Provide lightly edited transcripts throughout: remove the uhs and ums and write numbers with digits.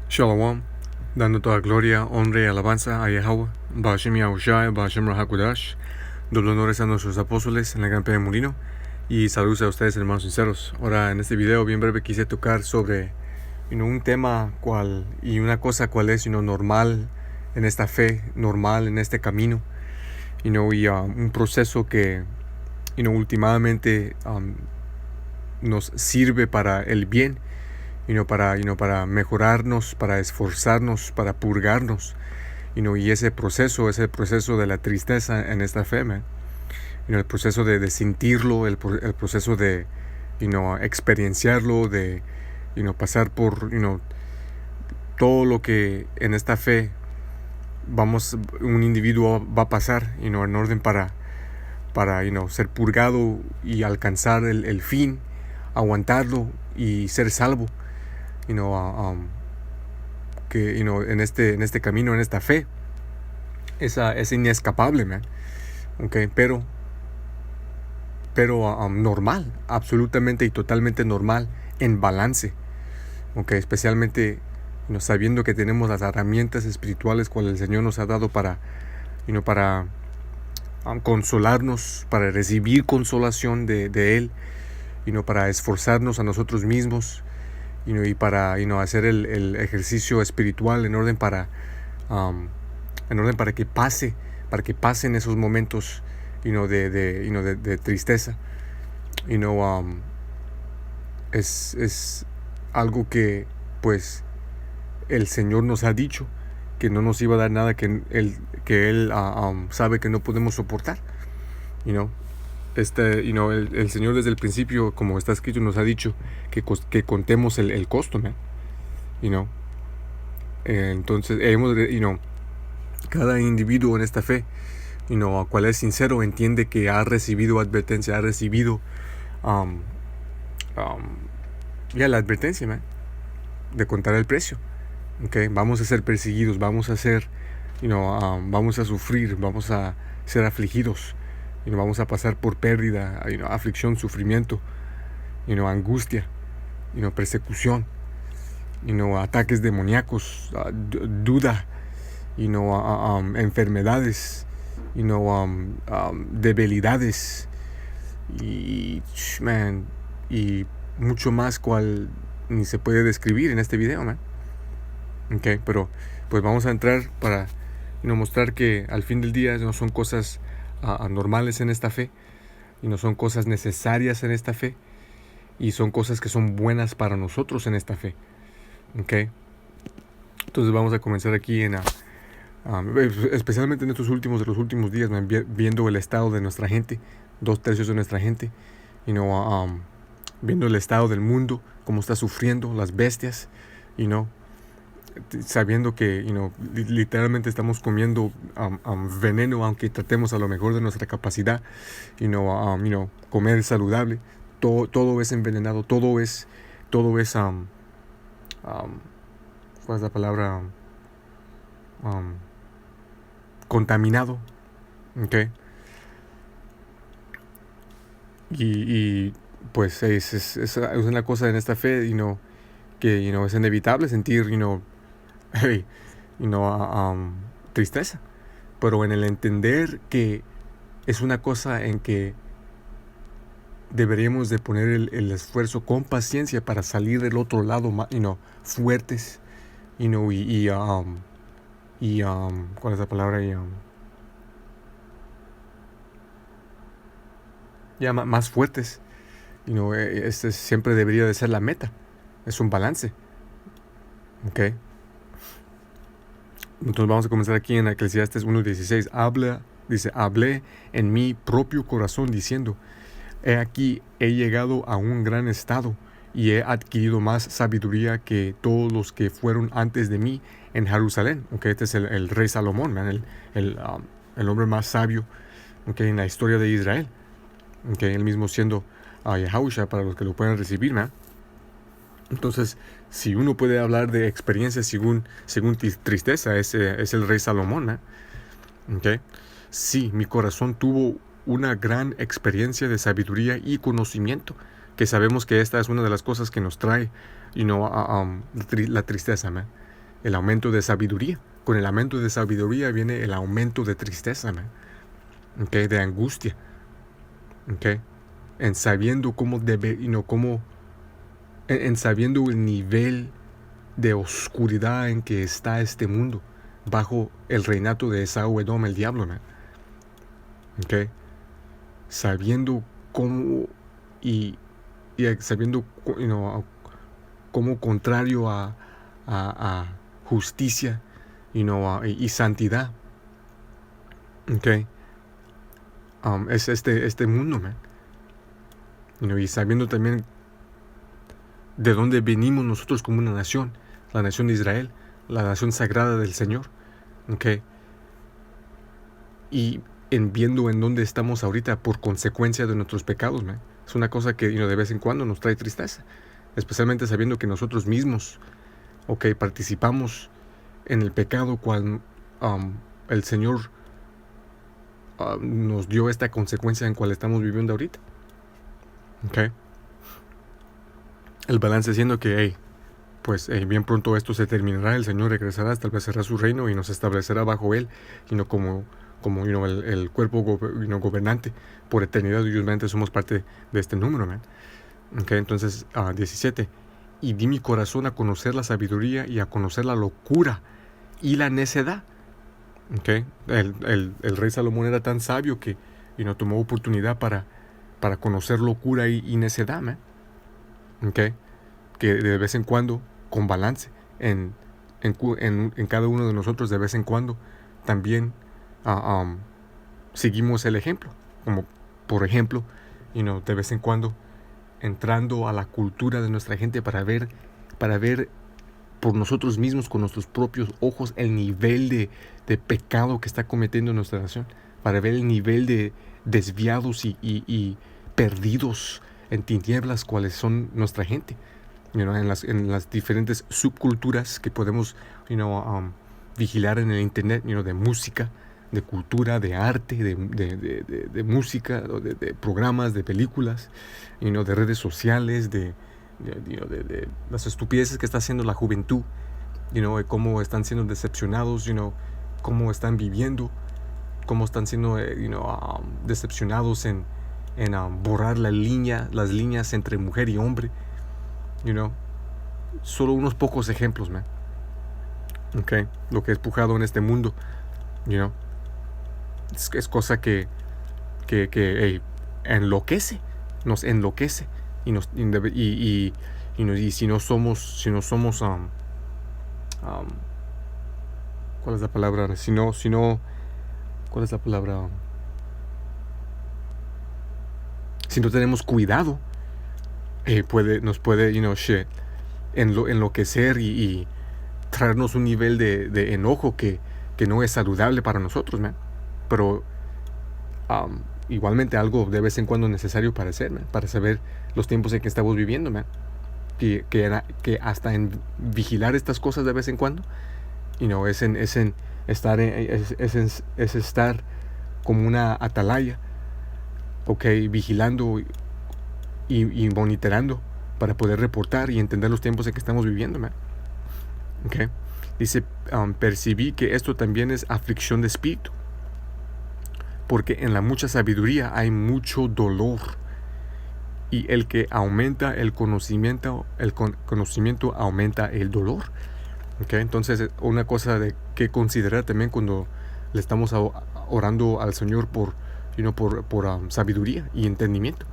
Shalom, dando toda gloria, honra y alabanza a Yahweh, Ba'ashem Yahushai, Ba'ashem Rahakudash, doble honores a nuestros apóstoles en la Gran Pedra de Molino, y saludos a ustedes, hermanos sinceros. Ahora, en este video bien breve quise tocar sobre un tema y una cosa cual es normal en esta fe, normal en este camino, y un proceso que últimamente nos sirve para el bien, para mejorarnos, para esforzarnos, para purgarnos, y ese proceso es el proceso de la tristeza en esta fe, man. El proceso de sentirlo, el proceso de, experienciarlo, de, pasar por, todo lo que en esta fe un individuo va a pasar, en orden para ser purgado y alcanzar el fin, aguantarlo y ser salvo. Que en este camino, en esta fe, es inescapable, man. Pero normal, absolutamente y totalmente normal, en balance, especialmente sabiendo que tenemos las herramientas espirituales cuales el Señor nos ha dado para consolarnos, para recibir consolación de Él, para esforzarnos a nosotros mismos, y para hacer el ejercicio espiritual en orden para que pasen esos momentos de tristeza. Es algo que pues el Señor nos ha dicho que no nos iba a dar nada que Él sabe que no podemos soportar. El Señor desde el principio, como está escrito, nos ha dicho que contemos el costo, man. Entonces cada individuo en esta fe, cual es sincero, entiende que ha recibido advertencia, ha recibido la advertencia, man, de contar el precio. Vamos a ser perseguidos, vamos a ser, vamos a sufrir, vamos a ser afligidos, vamos a pasar por pérdida, aflicción, sufrimiento, angustia, persecución, ataques demoníacos, duda, enfermedades, debilidades y mucho más cual ni se puede describir en este video, man. Pero pues vamos a entrar para mostrar que al fin del día no son cosas anormales en esta fe, y no son cosas necesarias en esta fe, y son cosas que son buenas para nosotros en esta fe. Entonces vamos a comenzar aquí especialmente en estos últimos días, man, viendo el estado de nuestra gente, 2/3 de nuestra gente, viendo el estado del mundo, cómo está sufriendo las bestias, sabiendo que literalmente estamos comiendo veneno, aunque tratemos a lo mejor de nuestra capacidad, comer saludable, todo es envenenado, todo es ¿cuál es la palabra? Contaminado. Y pues es una cosa en esta fe, que es inevitable sentir tristeza, pero en el entender que es una cosa en que deberíamos de poner el esfuerzo con paciencia para salir del otro lado, fuertes, ¿cuál es la palabra? Más fuertes. Este siempre debería de ser la meta. Es un balance. Entonces vamos a comenzar aquí en Eclesiastes 1:16. Hablé en mi propio corazón diciendo: he aquí, he llegado a un gran estado y he adquirido más sabiduría que todos los que fueron antes de mí en Jerusalén. Este es el rey Salomón, man, el hombre más sabio en la historia de Israel. Él mismo siendo Yahushua, para los que lo puedan recibir, man. Entonces, si uno puede hablar de experiencia según tristeza, es el rey Salomón, man. Sí, mi corazón tuvo una gran experiencia de sabiduría y conocimiento, que sabemos que esta es una de las cosas que nos trae la tristeza, man. el aumento de sabiduría. Con el aumento de sabiduría viene el aumento de tristeza, man. Okay, de angustia. Okay, en sabiendo cómo debe, en sabiendo el nivel de oscuridad en que está este mundo bajo el reinato de Esaú Edom, el diablo, man. Okay, sabiendo cómo y sabiendo como contrario a justicia y santidad, okay, es este mundo, man. Y sabiendo también de dónde venimos nosotros como una nación, la nación de Israel, la nación sagrada del Señor, okay, y viendo en dónde estamos ahorita por consecuencia de nuestros pecados, man. Es una cosa que de vez en cuando nos trae tristeza, especialmente sabiendo que nosotros mismos, okay, participamos en el pecado cual el Señor nos dio esta consecuencia en cual estamos viviendo ahorita. Okay. El balance siendo que, bien pronto esto se terminará, el Señor regresará, establecerá su reino y nos establecerá bajo Él, como el cuerpo gobernante por eternidad, y obviamente somos parte de este número, man. Okay, entonces, 17. Y di mi corazón a conocer la sabiduría y a conocer la locura y la necedad. Okay. El rey Salomón era tan sabio que tomó oportunidad para conocer locura y necedad, man. Okay. Que de vez en cuando, con balance, en cada uno de nosotros de vez en cuando, también seguimos el ejemplo. Como por ejemplo, de vez en cuando, entrando a la cultura de nuestra gente para ver por nosotros mismos, con nuestros propios ojos, el nivel de pecado que está cometiendo nuestra nación, para ver el nivel de desviados y perdidos en tinieblas cuáles son nuestra gente, en las diferentes subculturas que podemos vigilar en el internet, de música, de cultura, de arte, de música, de programas, de películas, de redes sociales, de las estupideces que está haciendo la juventud, de cómo están siendo decepcionados, cómo están viviendo, cómo están siendo decepcionados en borrar las líneas entre mujer y hombre, solo unos pocos ejemplos, man. Okay, lo que es pujado en este mundo, es cosa que enloquece, nos enloquece y si no somos ¿cuál es la palabra? ¿Cuál es la palabra? Si no tenemos cuidado, nos puede enloquecer y traernos un nivel de enojo que no es saludable para nosotros, man. Pero igualmente algo de vez en cuando necesario para hacer, man, para saber los tiempos en que estamos viviendo, man. Que hasta en vigilar estas cosas de vez en cuando, es estar como una atalaya, okay, vigilando y monitoreando para poder reportar y entender los tiempos en que estamos viviendo, man. Okay. Dice, percibí que esto también es aflicción de espíritu, porque en la mucha sabiduría hay mucho dolor, y el que aumenta el conocimiento aumenta el dolor. Okay. Entonces, una cosa de que considerar también cuando le estamos orando al Señor por sabiduría y entendimiento,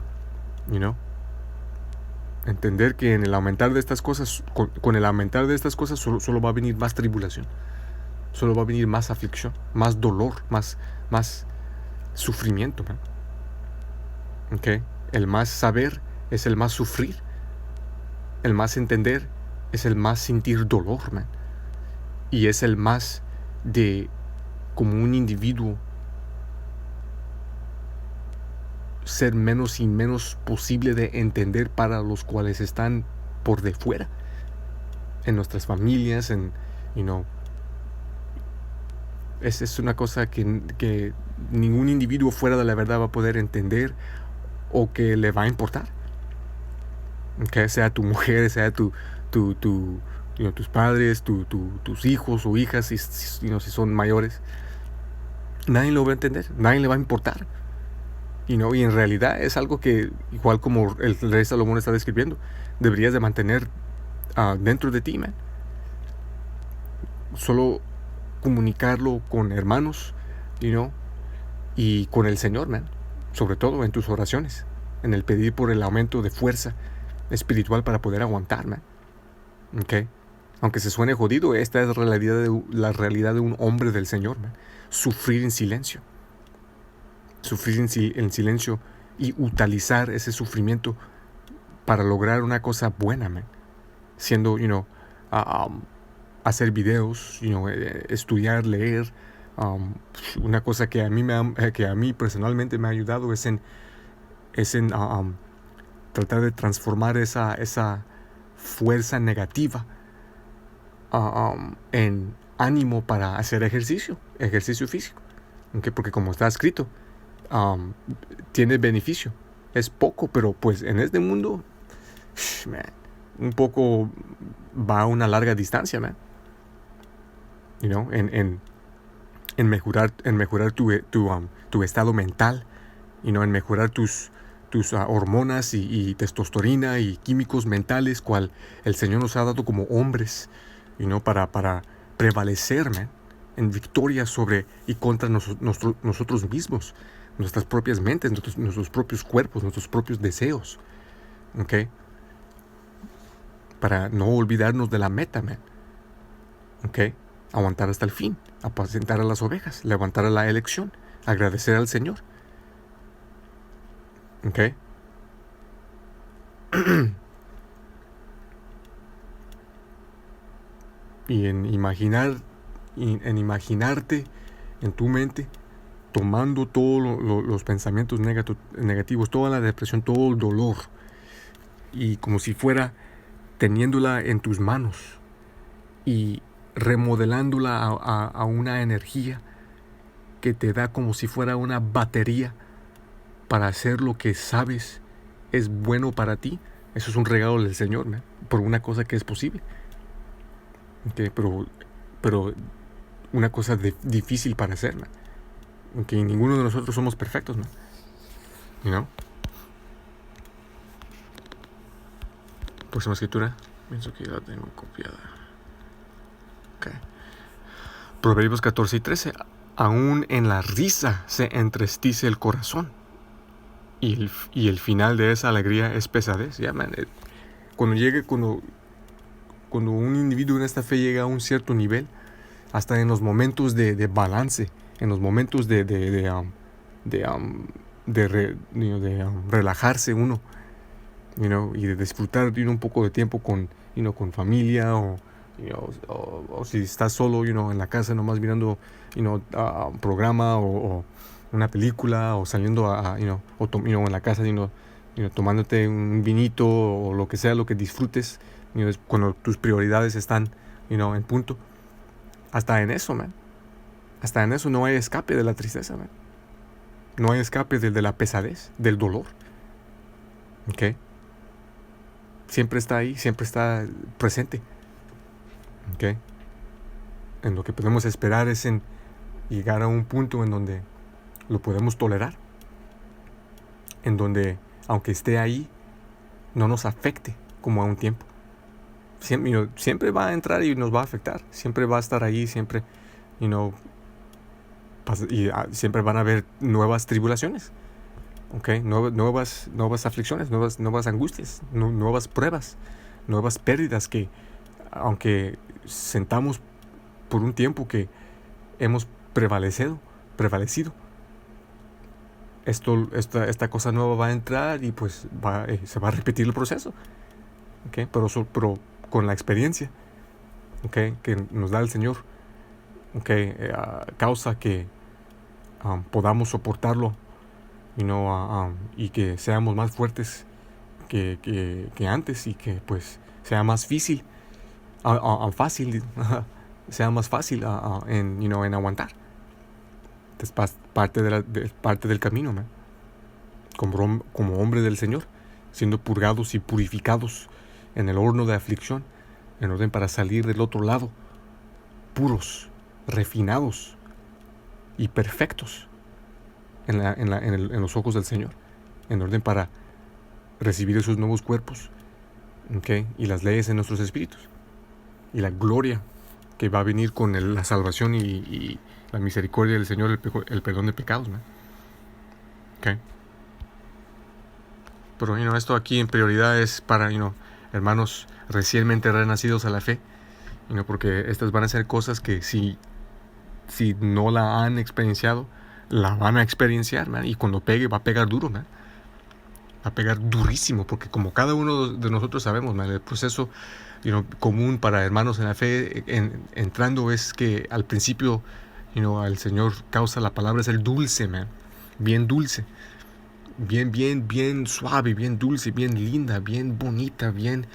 entender que en el aumentar de estas cosas, con el aumentar de estas cosas solo va a venir más tribulación, solo va a venir más aflicción, más dolor, más sufrimiento, man. Okay. El más saber es el más sufrir, el más entender es el más sentir dolor, man. Y es el más de como un individuo ser menos y menos posible de entender para los cuales están por de fuera, en nuestras familias, es una cosa que ningún individuo fuera de la verdad va a poder entender o que le va a importar. Okay, sea tu mujer, sea tu tus padres, tus hijos o hijas, si son mayores, nadie lo va a entender, nadie le va a importar. Y en realidad es algo que, igual como el rey Salomón está describiendo, deberías de mantener dentro de ti, man. Solo comunicarlo con hermanos, y con el Señor, man. Sobre todo en tus oraciones, en el pedir por el aumento de fuerza espiritual para poder aguantar, man. Okay. Aunque se suene jodido, esta es la realidad de un hombre del Señor, man. Sufrir en silencio. Sufrir en silencio y utilizar ese sufrimiento para lograr una cosa buena, man. Siendo, hacer videos, estudiar, leer. Una cosa que a mí personalmente me ha ayudado es en tratar de transformar esa fuerza negativa en ánimo para hacer ejercicio físico, ¿okay? Porque como está escrito, tiene beneficio. Es poco, pero pues en este mundo, man, un poco va a una larga distancia, man. En mejorar tu estado mental, en mejorar tus hormonas y testosterona y químicos mentales, cual el Señor nos ha dado como hombres, para prevalecer, man, en victoria sobre y contra nosotros mismos, nuestras propias mentes, nuestros propios cuerpos, nuestros propios deseos, ¿ok? Para no olvidarnos de la meta, man, ¿ok? Aguantar hasta el fin, apacentar a las ovejas, levantar a la elección, agradecer al Señor, ¿ok? Y en imaginarte en tu mente, tomando todos los pensamientos negativos, toda la depresión, todo el dolor, y como si fuera teniéndola en tus manos y remodelándola a una energía que te da como si fuera una batería para hacer lo que sabes es bueno para ti. Eso es un regalo del Señor, man, por una cosa que es posible. Okay, pero una cosa difícil para hacer, man. Okay, ninguno de nosotros somos perfectos, man. Próxima escritura. Pienso que ya la tengo copiada. Okay. Proverbios 14 y 13. Aún en la risa se entristece el corazón, y el final de esa alegría es pesadez. Yeah, man. Cuando un individuo en esta fe llega a un cierto nivel, hasta en los momentos de balance, en los momentos de relajarse uno, y de disfrutar un poco de tiempo con familia, o si estás solo, en la casa nomás mirando, un programa o una película, o saliendo en la casa, tomándote un vinito o lo que sea, lo que disfrutes, cuando tus prioridades están, en punto. Hasta en eso, man. Hasta en eso no hay escape de la tristeza, man. No hay escape de la pesadez, del dolor. ¿Ok? Siempre está ahí, siempre está presente. ¿Ok? En lo que podemos esperar es en llegar a un punto en donde lo podemos tolerar. En donde, aunque esté ahí, no nos afecte como a un tiempo. Siempre va a entrar y nos va a afectar. Siempre va a estar ahí, siempre, siempre van a haber nuevas tribulaciones, ¿okay? Nuevas aflicciones, nuevas angustias, nuevas pruebas, nuevas pérdidas que, aunque sentamos por un tiempo que hemos prevalecido, esta cosa nueva va a entrar y pues se va a repetir el proceso, ¿okay? Pero con la experiencia, ¿okay?, que nos da el Señor, ¿okay?, causa que podamos soportarlo, y que seamos más fuertes que antes, y que pues sea más fácil, sea más fácil en aguantar. Es parte del camino, man. Como hombre del Señor, siendo purgados y purificados en el horno de aflicción, en orden para salir del otro lado, puros, refinados y perfectos en los ojos del Señor, en orden para recibir esos nuevos cuerpos, ¿okay? Y las leyes en nuestros espíritus, y la gloria que va a venir con la salvación y la misericordia del Señor, el perdón de pecados, ¿no? Okay. Pero esto aquí en prioridad es para hermanos recientemente renacidos a la fe, porque estas van a ser cosas que si no la han experienciado, la van a experienciar, man, y cuando pegue va a pegar duro, man. Va a pegar durísimo, porque como cada uno de nosotros sabemos, man, el proceso común para hermanos en la fe entrando es que al principio al Señor causa la palabra es el dulce, man, bien dulce, bien suave, bien dulce, bien linda, bien bonita, bien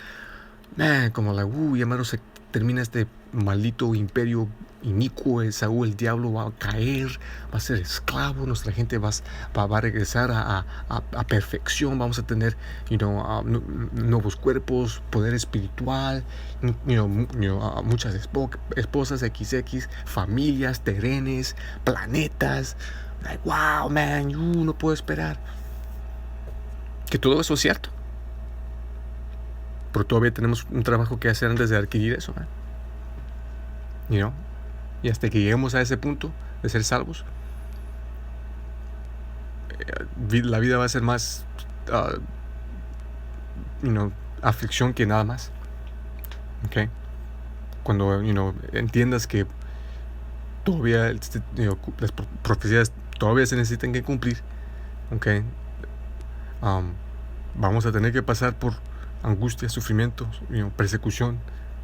como hermano, se termina este maldito imperio inicuo, Esaú, el diablo va a caer, va a ser esclavo, nuestra gente va a regresar a perfección, vamos a tener nuevos cuerpos, poder espiritual, muchas esposas XX, familias, terrenos, planetas. Wow, man, no puedo esperar. Que todo eso es cierto. Pero todavía tenemos un trabajo que hacer antes de adquirir eso, man. Y hasta que lleguemos a ese punto de ser salvos, la vida va a ser más aflicción que nada más. Okay. Cuando entiendas que todavía las profecías todavía se necesitan que cumplir, okay. Vamos a tener que pasar por angustia, sufrimiento, persecución,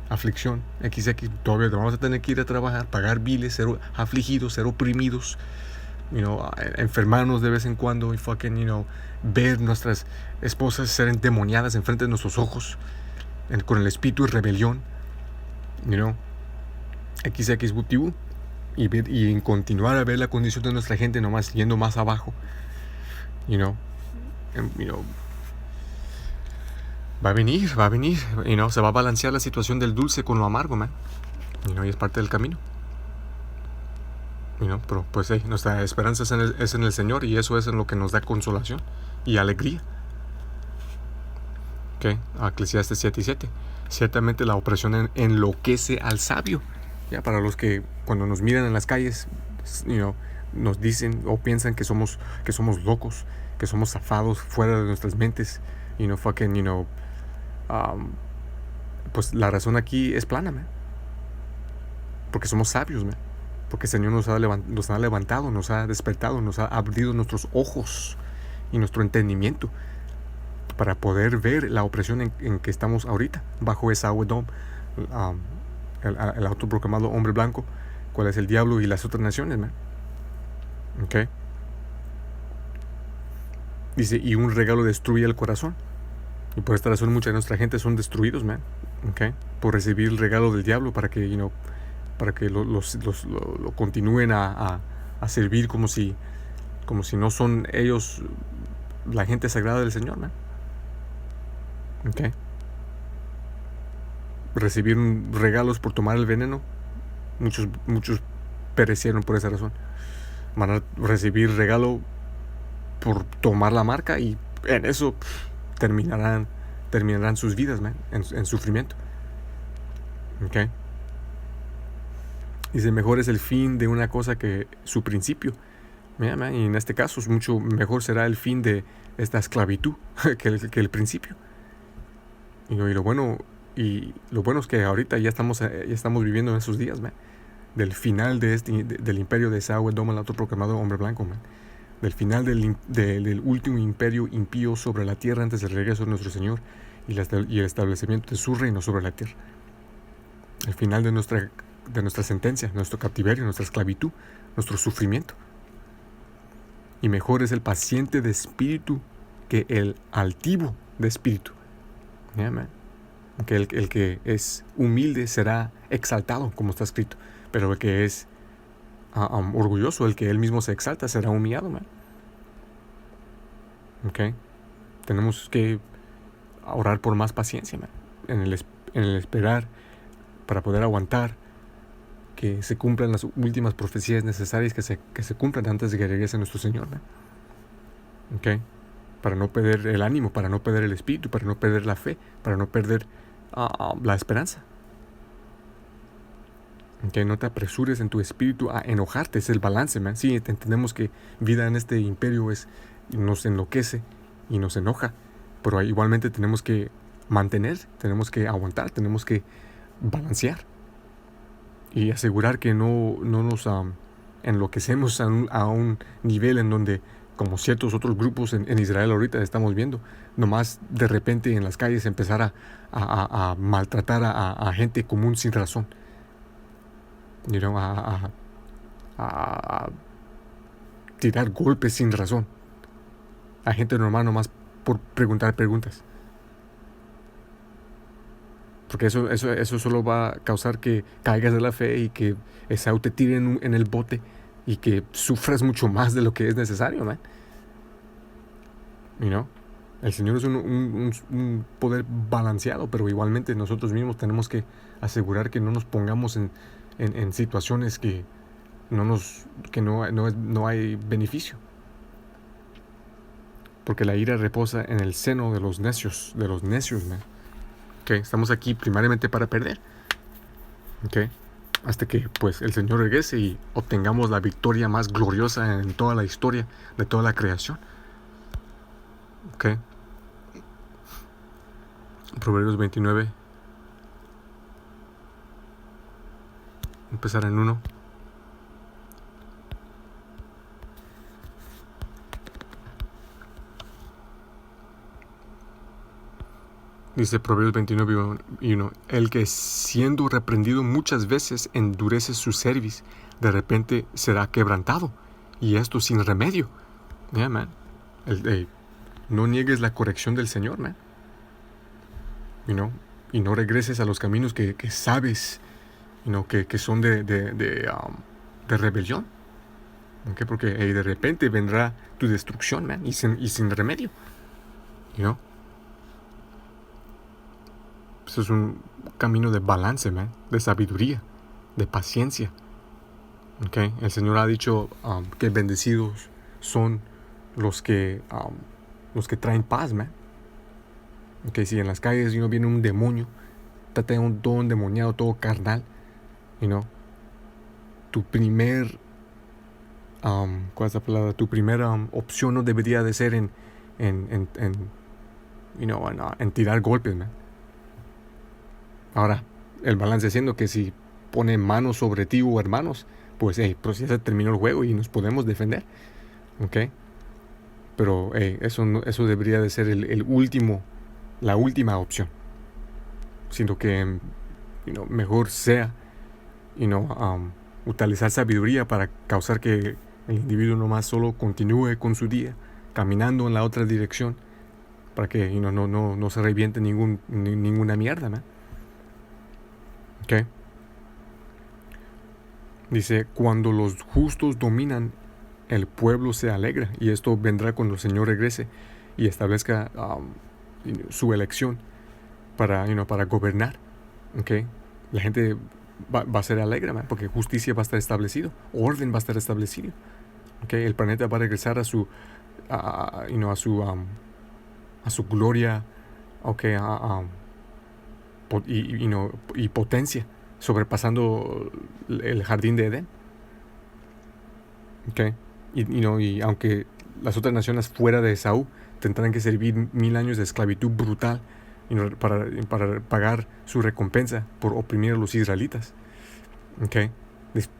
aflicción, XX. Todavía vamos a tener que ir a trabajar, pagar biles, ser afligidos, ser oprimidos, enfermarnos de vez en cuando y ver nuestras esposas ser endemoniadas enfrente de nuestros ojos, con el espíritu de rebelión, XX motivo, y en continuar a ver la condición de nuestra gente nomás yendo más abajo, va a venir, se va a balancear la situación del dulce con lo amargo, man, y es parte del camino. Pero pues nuestra esperanza es en el Señor, y eso es en lo que nos da consolación y alegría. Okay. Eclesiastes 7:7. Ciertamente la opresión enloquece al sabio. Ya, para los que cuando nos miran en las calles nos dicen o piensan que somos locos, que somos zafados fuera de nuestras mentes, pues la razón aquí es plana, man. Porque somos sabios, man. Porque el Señor nos ha levantado, nos ha despertado, nos ha abrido nuestros ojos y nuestro entendimiento para poder ver la opresión en que estamos ahorita, bajo esa Edom, el autoproclamado hombre blanco, cuál es el diablo y las otras naciones, man. Okay. Dice, y un regalo destruye el corazón. Y por esta razón mucha de nuestra gente son destruidos, man. Okay. Por recibir el regalo del diablo para que lo continúen a servir como si no son ellos la gente sagrada del Señor, man. Okay. Recibir regalos por tomar el veneno, muchos perecieron por esa razón. Van a recibir regalo por tomar la marca, y en eso terminarán sus vidas, man, en sufrimiento. Okay. Dice, mejor es el fin de una cosa que su principio. Mira, man, y en este caso es mucho mejor será el fin de esta esclavitud que el principio. Y lo bueno es que ahorita ya estamos viviendo en esos días, man, del final del imperio de Esaú, Edom, el autoproclamado hombre blanco, man. Del final del último imperio impío sobre la tierra antes del regreso de nuestro Señor y el establecimiento de su reino sobre la tierra. El final de nuestra sentencia, nuestro cautiverio, nuestra esclavitud, nuestro sufrimiento. Y mejor es el paciente de espíritu que el altivo de espíritu. Yeah, man. Que el que es humilde será exaltado, como está escrito. Pero el que es orgulloso, el que él mismo se exalta, será humillado, man. Okay. Tenemos que orar por más paciencia, man, en el esperar para poder aguantar que se cumplan las últimas profecías necesarias que se cumplan antes de que regrese nuestro Señor, ¿no? ¿Okay? Para no perder el ánimo, para no perder el espíritu, para no perder la fe, para no perder la esperanza. ¿Okay? No te apresures en tu espíritu a enojarte, es el balance, man. Sí, entendemos que vida en este imperio nos enloquece y nos enoja, pero igualmente tenemos que mantener, tenemos que aguantar, tenemos que balancear y asegurar que no nos enloquecemos a un nivel en donde, como ciertos otros grupos en Israel ahorita estamos viendo, nomás de repente en las calles empezar a maltratar a gente común sin razón, a tirar golpes sin razón a gente normal nomás por preguntar preguntas. Porque eso solo va a causar que caigas de la fe y que Esaú te tire en el bote y que sufras mucho más de lo que es necesario, man. El Señor es un poder balanceado, pero igualmente nosotros mismos tenemos que asegurar que no nos pongamos en situaciones que no hay beneficio. Porque la ira reposa en el seno de los necios, man. Okay, estamos aquí primariamente para perder. Okay, hasta que pues el Señor regrese y obtengamos la victoria más gloriosa en toda la historia de toda la creación. Okay. Proverbios 29. Empezar en 1. Dice Proverbios 29:1. El que siendo reprendido muchas veces endurece su cerviz, de repente será quebrantado, y esto sin remedio. Yeah, man. No niegues la corrección del Señor, man. Y no regreses a los caminos que sabes, que son de rebelión. Okay, porque de repente vendrá tu destrucción, man, y sin remedio. Eso es un camino de balance, man, de sabiduría, de paciencia. Okay. El Señor ha dicho que bendecidos son los que traen paz, man. Okay, si en las calles viene un demonio, todo endemoniado, todo carnal, tu primer ¿cuál es la palabra? Tu primera opción no debería de ser en tirar golpes, man. Ahora, el balance siendo que si pone manos sobre ti o hermanos, pues ya se terminó el juego y nos podemos defender. ¿Okay? Pero eso debería de ser la última opción. Siento que mejor sea utilizar sabiduría para causar que el individuo nomás solo continúe con su día, caminando en la otra dirección, para que no se reviente ninguna mierda, ¿no? Okay. Dice, cuando los justos dominan, el pueblo se alegra, y esto vendrá cuando el Señor regrese y establezca su elección para gobernar. Okay. La gente va a ser alegre, man, porque justicia va a estar establecido, orden va a estar establecido. Okay. El planeta va a regresar a su gloria, okay, y potencia, sobrepasando el jardín de Edén. Okay. Y aunque las otras naciones fuera de Esaú tendrán que servir 1000 años de esclavitud brutal para pagar su recompensa por oprimir a los israelitas. Okay.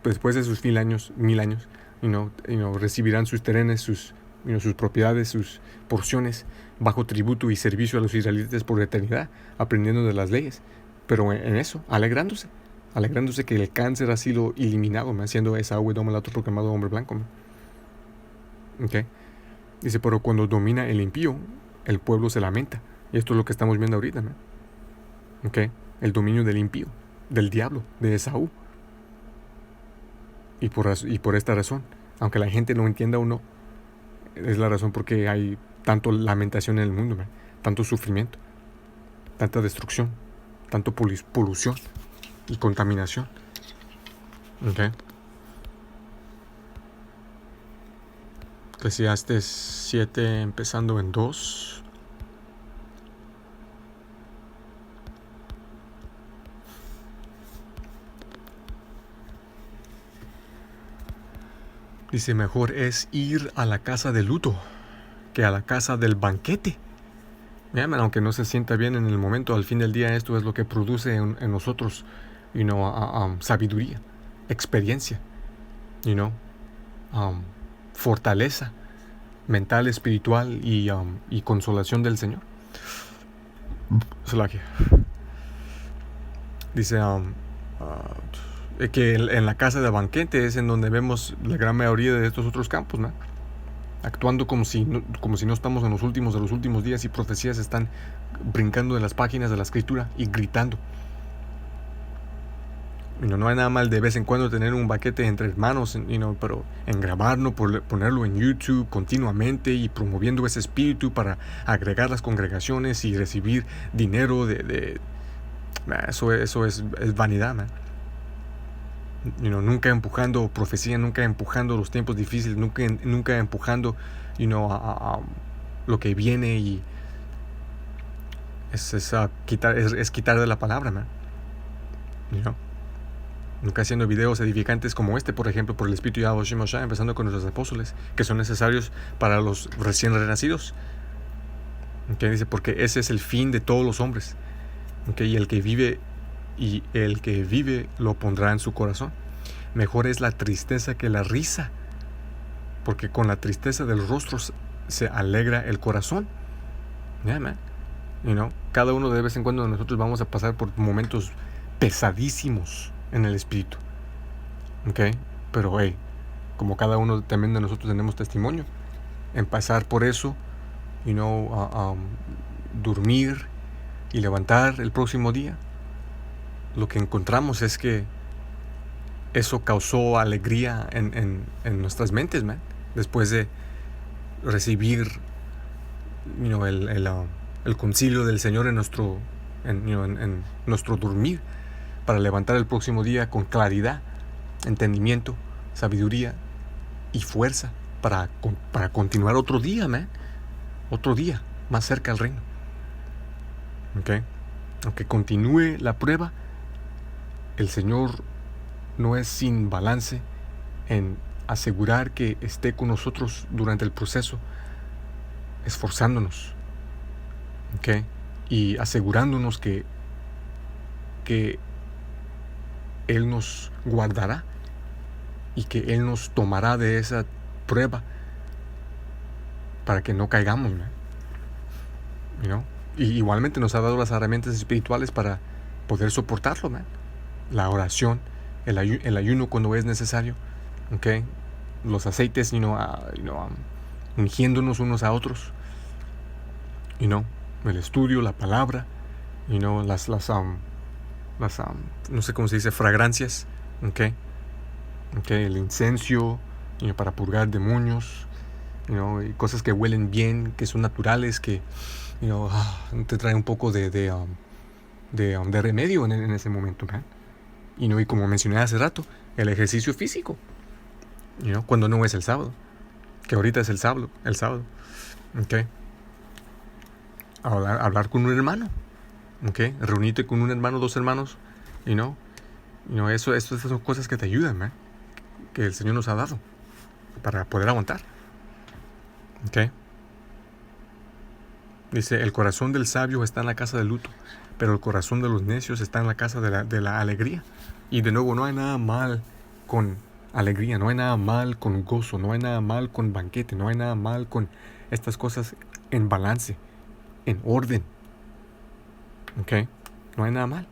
Después de sus 1000 años, recibirán sus terrenos, sus propiedades, sus porciones bajo tributo y servicio a los israelitas por eternidad, aprendiendo de las leyes, pero en eso, alegrándose que el cáncer ha sido eliminado, siendo Esaú Edom el autoproclamado hombre blanco. Okay. Dice, pero cuando domina el impío, el pueblo se lamenta. Y esto es lo que estamos viendo ahorita, ¿no? Okay. El dominio del impío, del diablo, de Esaú. Y por esta razón, aunque la gente no entienda o no, es la razón por qué hay tanto lamentación en el mundo, ¿no? Tanto sufrimiento, tanta destrucción, tanto polución. y contaminación. Okay. Eclesiastes 7 empezando en 2. Dice, mejor es ir a la casa de luto que a la casa del banquete. Aunque no se sienta bien en el momento, al fin del día esto es lo que produce en nosotros, sabiduría, experiencia, fortaleza mental, espiritual y consolación del Señor. Dice que en la casa de banquete es en donde vemos la gran mayoría de estos otros campos, ¿no? Actuando como si no estamos en los últimos de los últimos días y profecías están brincando de las páginas de la escritura y gritando. No hay nada mal de vez en cuando tener un banquete entre hermanos, pero en grabarlo, ponerlo en YouTube continuamente y promoviendo ese espíritu para agregar las congregaciones y recibir dinero eso es vanidad, man. Nunca empujando profecía, nunca empujando los tiempos difíciles, nunca empujando a lo que viene, y es quitar de la palabra, man. Nunca haciendo videos edificantes como este, por ejemplo, por el Espíritu Yahweh Shema Shai, empezando con nuestros apóstoles, que son necesarios para los recién renacidos. Dice, porque ese es el fin de todos los hombres. Y el que vive lo pondrá en su corazón. Mejor es la tristeza que la risa, porque con la tristeza del rostro se alegra el corazón. Cada uno de vez en cuando nosotros vamos a pasar por momentos pesadísimos en el espíritu, pero como cada uno también de nosotros tenemos testimonio en pasar por eso, dormir y levantar el próximo día, lo que encontramos es que eso causó alegría en nuestras mentes, man, después de recibir el concilio del Señor en nuestro dormir, para levantar el próximo día con claridad, entendimiento, sabiduría y fuerza para continuar otro día, man. Otro día más cerca al reino. Aunque continúe la prueba, el Señor no es sin balance en asegurar que esté con nosotros durante el proceso, esforzándonos, y asegurándonos que Él nos guardará y que Él nos tomará de esa prueba para que no caigamos, man. Y igualmente nos ha dado las herramientas espirituales para poder soportarlo, man. La oración, el ayuno cuando es necesario, los aceites, ungiéndonos unos a otros, el estudio, la palabra, las no sé cómo se dice, fragancias, el incenso, para purgar demonios, y cosas que huelen bien, que son naturales, que te trae un poco de remedio en ese momento, man. Y como mencioné hace rato, el ejercicio físico, cuando no es el sábado, que ahorita es el sábado, hablar con un hermano, reunirte con un hermano, 2 hermanos, estas son cosas que te ayudan, man, que el Señor nos ha dado para poder aguantar. Dice, el corazón del sabio está en la casa del luto, pero el corazón de los necios está en la casa de la alegría. Y de nuevo, no hay nada mal con alegría, no hay nada mal con gozo, no hay nada mal con banquete, no hay nada mal con estas cosas en balance, en orden. No hay nada mal.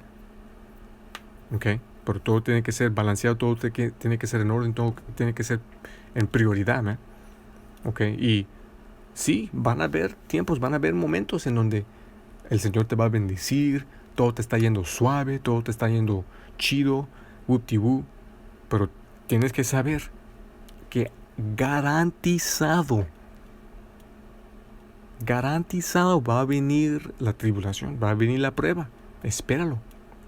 Pero todo tiene que ser balanceado, todo tiene que ser en orden, todo tiene que ser en prioridad, ¿no? Y sí, van a haber tiempos, van a haber momentos en donde el Señor te va a bendecir, todo te está yendo suave, todo te está yendo chido, whoop-de-woo, pero tienes que saber que garantizado va a venir la tribulación, va a venir la prueba. Espéralo.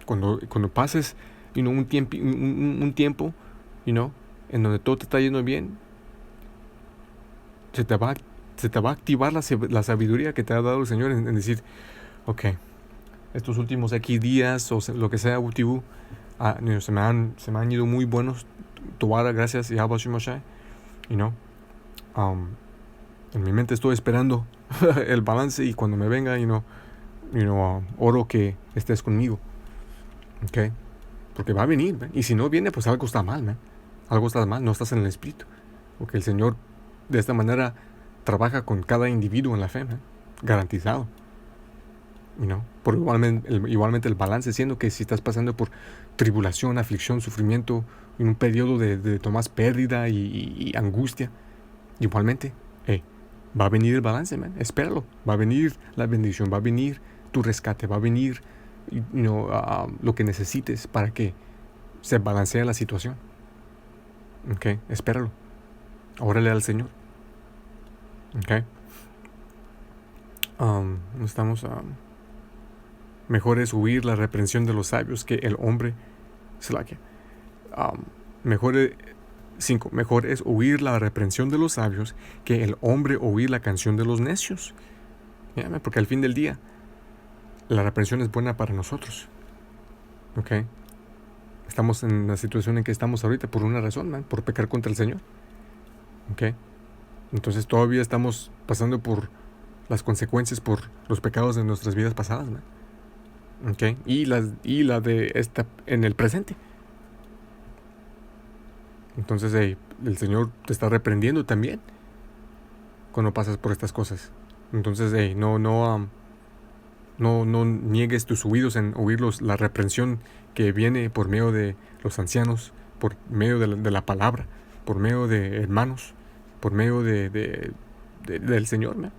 Cuando pases un tiempo, en donde todo te está yendo bien, se te va a activar la sabiduría que te ha dado el Señor en decir, ok, estos últimos X días o lo que sea, se me han ido muy buenos. Tobara, gracias, Yahweh Shemashai. En mi mente estoy esperando el balance, y cuando me venga, oro que estés conmigo. Ok, porque va a venir, man. Y si no viene, pues algo está mal, man. Algo está mal, no estás en el espíritu. Porque el Señor de esta manera trabaja con cada individuo en la fe, man. Garantizado. Por igualmente el balance, siendo que si estás pasando por tribulación, aflicción, sufrimiento, en un periodo de más pérdida y angustia, igualmente, va a venir el balance, man. Espéralo. Va a venir la bendición, va a venir tu rescate, va a venir lo que necesites para que se balancee la situación. Ok, espéralo. Órale al Señor. Ok. Mejor es huir la reprensión de los sabios que el hombre. Mejor es huir la reprensión de los sabios que el hombre oír la canción de los necios. Porque al fin del día, la reprensión es buena para nosotros. Ok. Estamos en la situación en que estamos ahorita por una razón, man, por pecar contra el Señor. Ok. Entonces todavía estamos pasando por las consecuencias por los pecados de nuestras vidas pasadas, man. Okay. Y la de esta en el presente. Entonces el Señor te está reprendiendo también cuando pasas por estas cosas. Entonces no niegues tus oídos en oír la reprensión que viene por medio de los ancianos, por medio de la palabra, por medio de hermanos, por medio del Señor, man.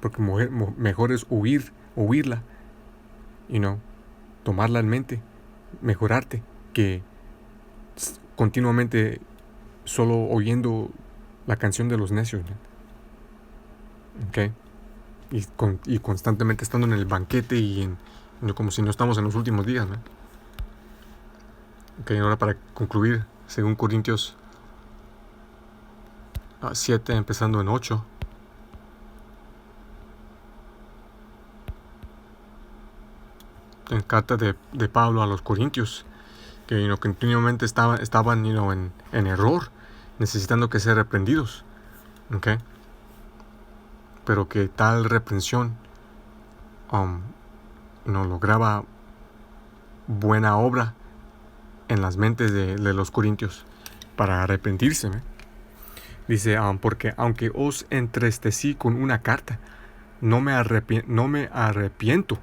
Porque mejor es oírla, tomarla en mente, mejorarte, que continuamente solo oyendo la canción de los necios, man. Okay. Y constantemente estando en el banquete y como si no estamos en los últimos días, man. Okay, ahora para concluir, según Corintios 7, empezando en 8. En carta de Pablo a los Corintios, que continuamente estaban en error, necesitando que ser reprendidos. Okay. Pero que tal reprensión lograba buena obra en las mentes de los corintios para arrepentirse, ¿eh? Dice, porque aunque os entristecí con una carta, no me arrepiento,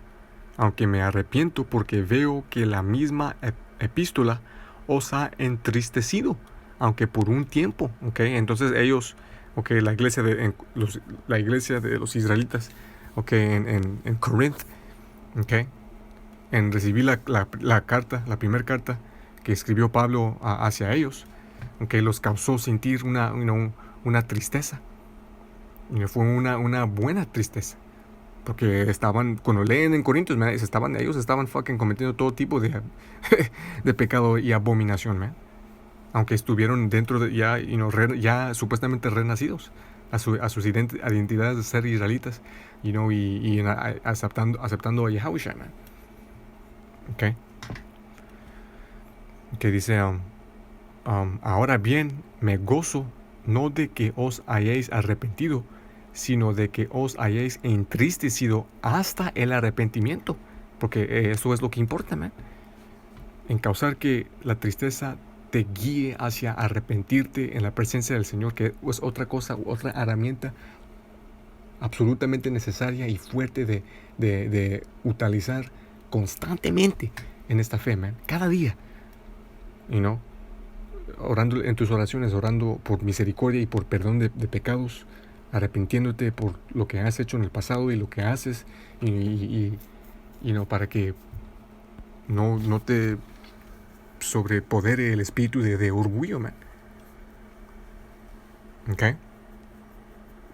aunque me arrepiento porque veo que la misma epístola os ha entristecido, aunque por un tiempo. Okay. Entonces ellos, la iglesia de los israelitas, en Corinth, en recibir la carta, la primera carta que escribió Pablo hacia ellos, los causó sentir una tristeza. Y fue una buena tristeza, porque cuando leen en Corintios, man, ellos estaban fucking cometiendo todo tipo de pecado y abominación, man. Aunque estuvieron dentro de ya supuestamente renacidos a sus identidades de ser israelitas, y aceptando a Yahushua, man. Okay. Que dice, ahora bien, me gozo no de que os hayáis arrepentido, sino de que os hayáis entristecido hasta el arrepentimiento, porque eso es lo que importa, man. En causar que la tristeza te guíe hacia arrepentirte en la presencia del Señor, que es otra cosa, otra herramienta absolutamente necesaria y fuerte de utilizar constantemente en esta fe, man. Cada día, orando en tus oraciones, orando por misericordia y por perdón de pecados, arrepintiéndote por lo que has hecho en el pasado y lo que haces, y para que no te sobrepodere el espíritu de orgullo, man. Okay.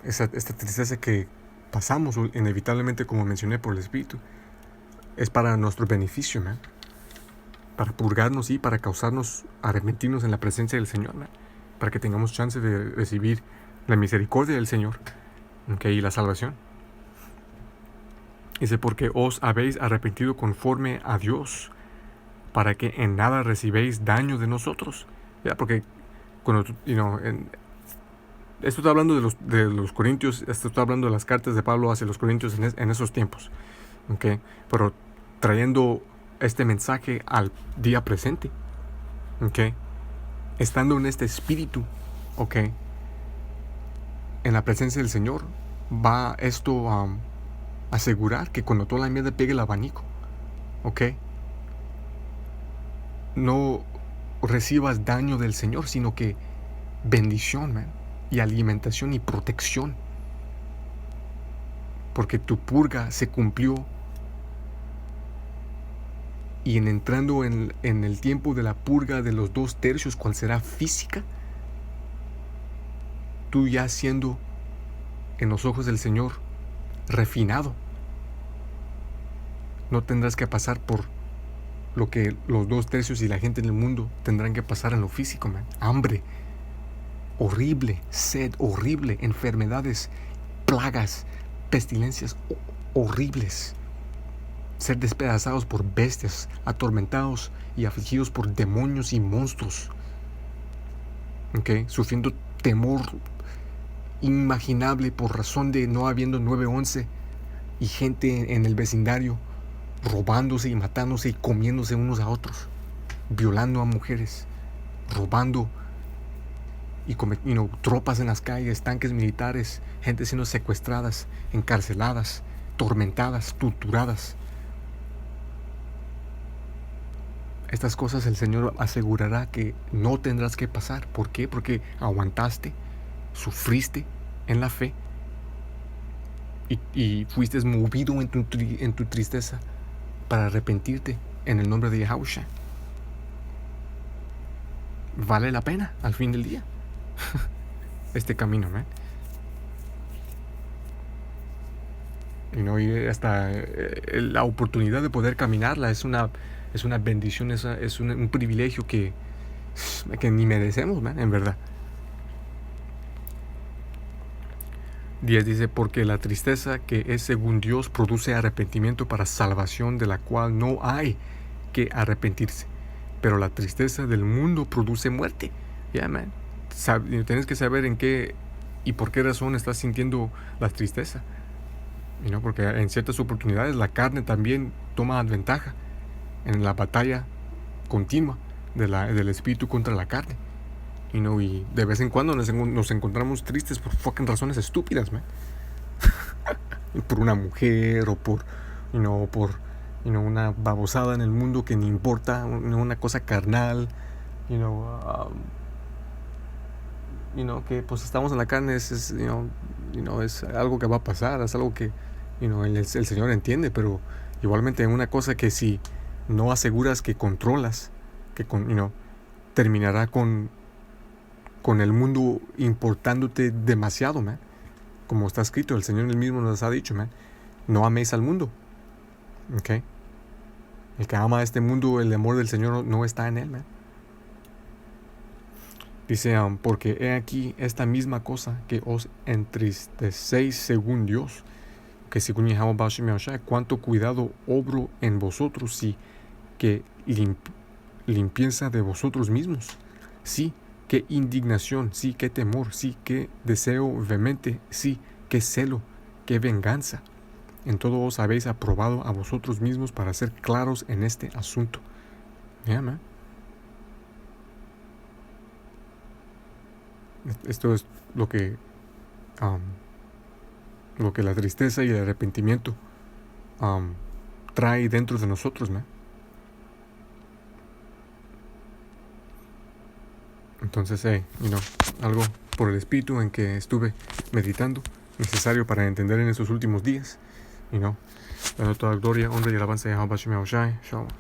Esta tristeza que pasamos inevitablemente, como mencioné, por el espíritu, es para nuestro beneficio, man. para purgarnos y para causarnos arrepentirnos en la presencia del Señor, man, para que tengamos chance de recibir la misericordia del Señor, okay, y la salvación. Dice, porque os habéis arrepentido conforme a Dios, para que en nada recibéis daño de nosotros. Ya, porque cuando esto está hablando de los Corintios, esto está hablando de las cartas de Pablo hacia los Corintios en esos tiempos, okay, pero trayendo este mensaje al día presente, okay, estando en este espíritu, okay, en la presencia del Señor, va esto a asegurar que cuando toda la mierda pegue el abanico, okay, no recibas daño del Señor, sino que bendición, man, y alimentación y protección, porque tu purga se cumplió. Y en entrando en el tiempo de la purga de los 2/3, cual será física, tú ya siendo en los ojos del Señor refinado, no tendrás que pasar por lo que los 2/3 y la gente en el mundo tendrán que pasar en lo físico, man. Hambre horrible, sed horrible, enfermedades, plagas, pestilencias horribles, ser despedazados por bestias, atormentados y afligidos por demonios y monstruos, okay, sufriendo temor inimaginable por razón de no habiendo 9/11 y gente en el vecindario robándose y matándose y comiéndose unos a otros, violando a mujeres, robando y tropas en las calles, tanques militares, gente siendo secuestradas, encarceladas, tormentadas, torturadas. Estas cosas el Señor asegurará que no tendrás que pasar. ¿Por qué? Porque aguantaste, sufriste en la fe y fuiste movido en tu tristeza para arrepentirte en el nombre de Yahushua. Vale la pena al fin del día este camino, ¿no? Y hasta la oportunidad de poder caminarla es una bendición, es un privilegio que ni merecemos, man, en verdad. 10 dice, porque la tristeza que es según Dios produce arrepentimiento para salvación, de la cual no hay que arrepentirse, pero la tristeza del mundo produce muerte. Ya, man, tienes que saber en qué y por qué razón estás sintiendo la tristeza, porque en ciertas oportunidades la carne también toma ventaja en la batalla continua del espíritu contra la carne. Y de vez en cuando nos encontramos tristes por fucking razones estúpidas, man. Por una mujer o por una babosada en el mundo que ni importa, una cosa carnal, que pues estamos en la carne, es algo que va a pasar, es algo que el Señor entiende, pero igualmente una cosa que si no aseguras que controlas, que terminará con el mundo importándote demasiado, man. Como está escrito, el Señor él mismo nos ha dicho, man, no améis al mundo, okay. El que ama a este mundo, el amor del Señor no está en él, man. Dice, porque he aquí esta misma cosa que os entristecéis según Dios, que según Yahweh, cuánto cuidado obro en vosotros, sí, que limpieza de vosotros mismos, sí, qué indignación, sí, qué temor, sí, qué deseo vehemente, sí, qué celo, qué venganza. En todo os habéis aprobado a vosotros mismos para ser claros en este asunto. Yeah, man. Esto es lo que la tristeza y el arrepentimiento trae dentro de nosotros, man. Entonces, algo por el espíritu en que estuve meditando, necesario para entender en estos últimos días, dando toda gloria, honra y alabanza a Yahweh Shalom.